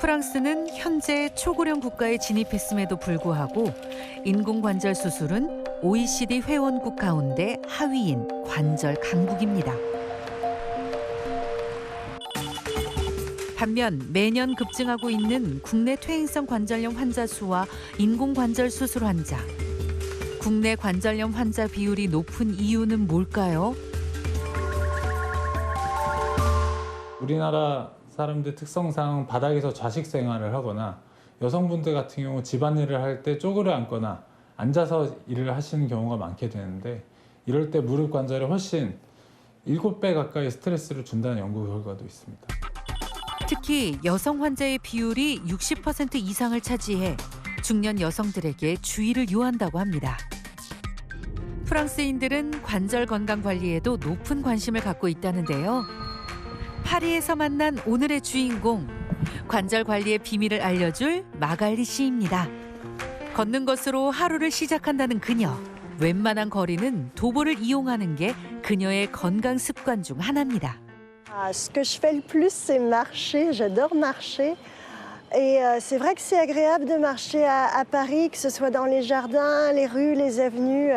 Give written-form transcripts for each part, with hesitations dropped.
프랑스는 현재 초고령 국가에 진입했음에도 불구하고 인공관절 수술은 OECD 회원국 가운데 하위인 관절 강국입니다. 반면 매년 급증하고 있는 국내 퇴행성 관절염 환자 수와 인공관절 수술 환자. 국내 관절염 환자 비율이 높은 이유는 뭘까요? 우리나라 사람들 특성상 바닥에서 좌식 생활을 하거나 여성분들 같은 경우 집안일을 할 때 쪼그려 앉거나 앉아서 일을 하시는 경우가 많게 되는데 이럴 때 무릎 관절에 훨씬 7배 가까이 스트레스를 준다는 연구 결과도 있습니다. 특히 여성 환자의 비율이 60% 이상을 차지해 중년 여성들에게 주의를 요한다고 합니다. 프랑스인들은 관절 건강 관리에도 높은 관심을 갖고 있다는데요. 파리에서 만난 오늘의 주인공, 관절 관리의 비밀을 알려줄 마갈리 씨입니다. 걷는 것으로 하루를 시작한다는 그녀. 웬만한 거리는 도보를 이용하는 게 그녀의 건강 습관 중 하나입니다. Ce que je fais le plus, c'est marcher. J'adore marcher. Et c'est vrai que c'est agréable de marcher à Paris, que ce soit dans les jardins, les rues, les avenues.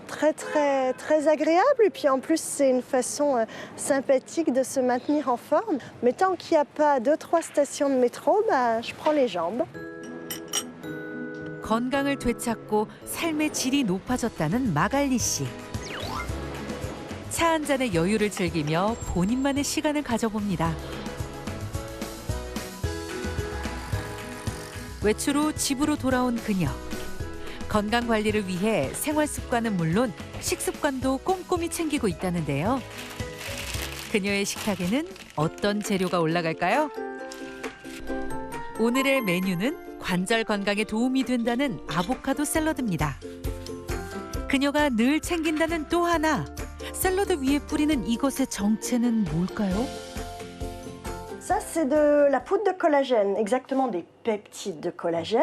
Très agréable. Et puis en plus, c'est une façon sympathique de se maintenir en forme. Mais tant qu'il n'y a pas 2-3 stations de métro, je prends les jambes. 건강을 되찾고 삶의 질이 높아졌다는 마갈리 씨. 차 한 잔의 여유를 즐기며 본인만의 시간을 가져봅니다. 외출 후 집으로 돌아온 그녀. 건강 관리를 위해 생활 습관은 물론 식습관도 꼼꼼히 챙기고 있다는데요. 그녀의 식탁에는 어떤 재료가 올라갈까요? 오늘의 메뉴는 관절 건강에 도움이 된다는 아보카도 샐러드입니다. 그녀가 늘 챙긴다는 또 하나, 샐러드 위에 뿌리는 이것의 정체는 뭘까요? Ça, c'est de la poudre de collagène, exactement des peptides de collagène.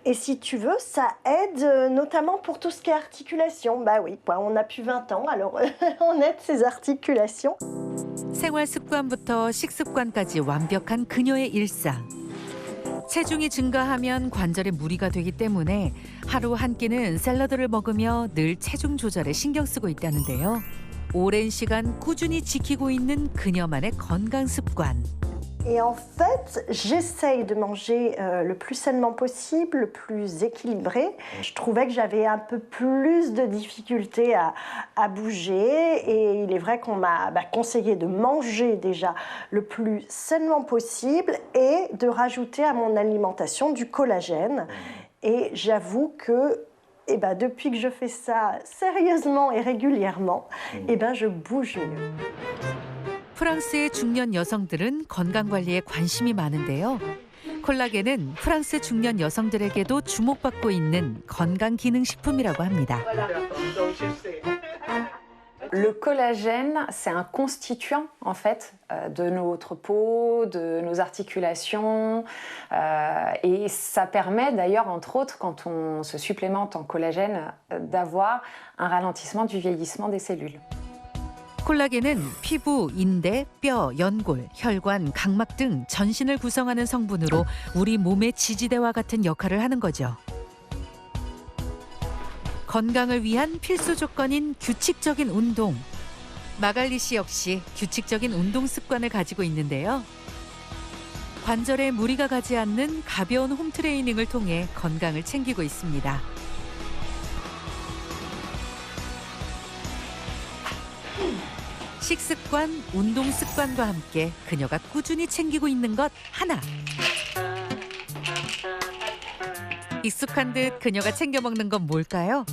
Et si tu veux, ça aide notamment pour tout ce qui est articulation. Bah oui, on a plus 20 ans, alors on aide ses articulations. 생활 습관부터 식습관까지 완벽한 그녀의 일상. 체중이 증가하면 관절에 무리가 되기 때문에 하루 한 끼는 샐러드를 먹으며 늘 체중 조절에 신경 쓰고 있다는데요. 오랜 시간 꾸준히 지키고 있는 그녀만의 건강 습관. Et en fait, j'essaye de manger le plus sainement possible, le plus équilibré. Je trouvais que j'avais un peu plus de difficultés à bouger et il est vrai qu'on m'a conseillé de manger déjà le plus sainement possible et de rajouter à mon alimentation du collagène. Et j'avoue que depuis que je fais ça sérieusement et régulièrement, je bouge mieux. 프랑스의 중년 여성들은 건강 관리에 관심이 많은데요. 콜라겐은 프랑스 중년 여성들에게도 주목받고 있는 건강 기능 식품이라고 합니다. Le collagène, c'est un constituant en fait de notre peau, de nos articulations et ça permet d'ailleurs entre autres quand on se supplémente en collagène d'avoir un ralentissement du vieillissement des cellules. 콜라겐은 피부, 인대, 뼈, 연골, 혈관, 각막 등 전신을 구성하는 성분으로 우리 몸의 지지대와 같은 역할을 하는 거죠. 건강을 위한 필수 조건인 규칙적인 운동. 마갈리 씨 역시 규칙적인 운동 습관을 가지고 있는데요. 관절에 무리가 가지 않는 가벼운 홈트레이닝을 통해 건강을 챙기고 있습니다. 식습관, 운동 습관과 함께 그녀가 꾸준히 챙기고 있는 것 하나. 익숙한 듯 그녀가 챙겨 먹는 건 뭘까요?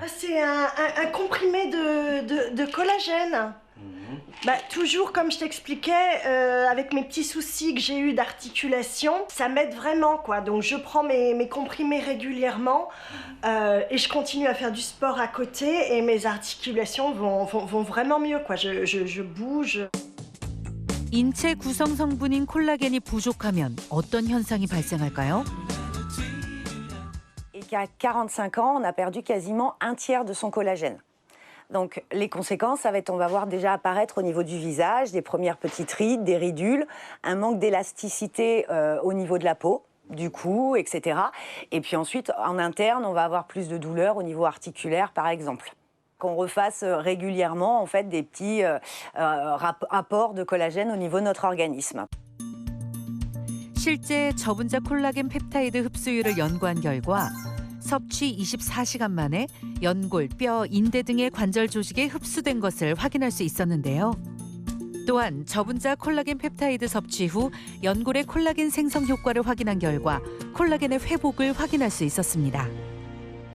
C'est un comprimé de collagène. Toujours comme je t'expliquais, avec mes petits soucis que j'ai eu d'articulation, ça m'aide vraiment quoi. Donc je prends mes comprimés régulièrement et je continue à faire du sport à côté et mes articulations vont vraiment mieux quoi. Je bouge. 인체 구성 성분인 콜라겐이 부족하면 어떤 현상이 발생할까요? Et qu'à 45 ans, on a perdu quasiment un tiers de son collagène. Donc les conséquences, ça va être, on va voir déjà apparaître au niveau du visage, des premières petites rides, des ridules, un manque d'élasticité au niveau de la peau, du cou, etc. Et puis ensuite, en interne, on va avoir plus de douleurs au niveau articulaire, par exemple. Qu'on refasse régulièrement en fait des petits apports de collagène au niveau de notre organisme. 실제 저분자 콜라겐 펩타이드 흡수율을 연구한 결과 섭취 24시간 만에 연골, 뼈, 인대 등의 관절 조직에 흡수된 것을 확인할 수 있었는데요. 또한 저분자 콜라겐 펩타이드 섭취 후 연골의 콜라겐 생성 효과를 확인한 결과 콜라겐의 회복을 확인할 수 있었습니다.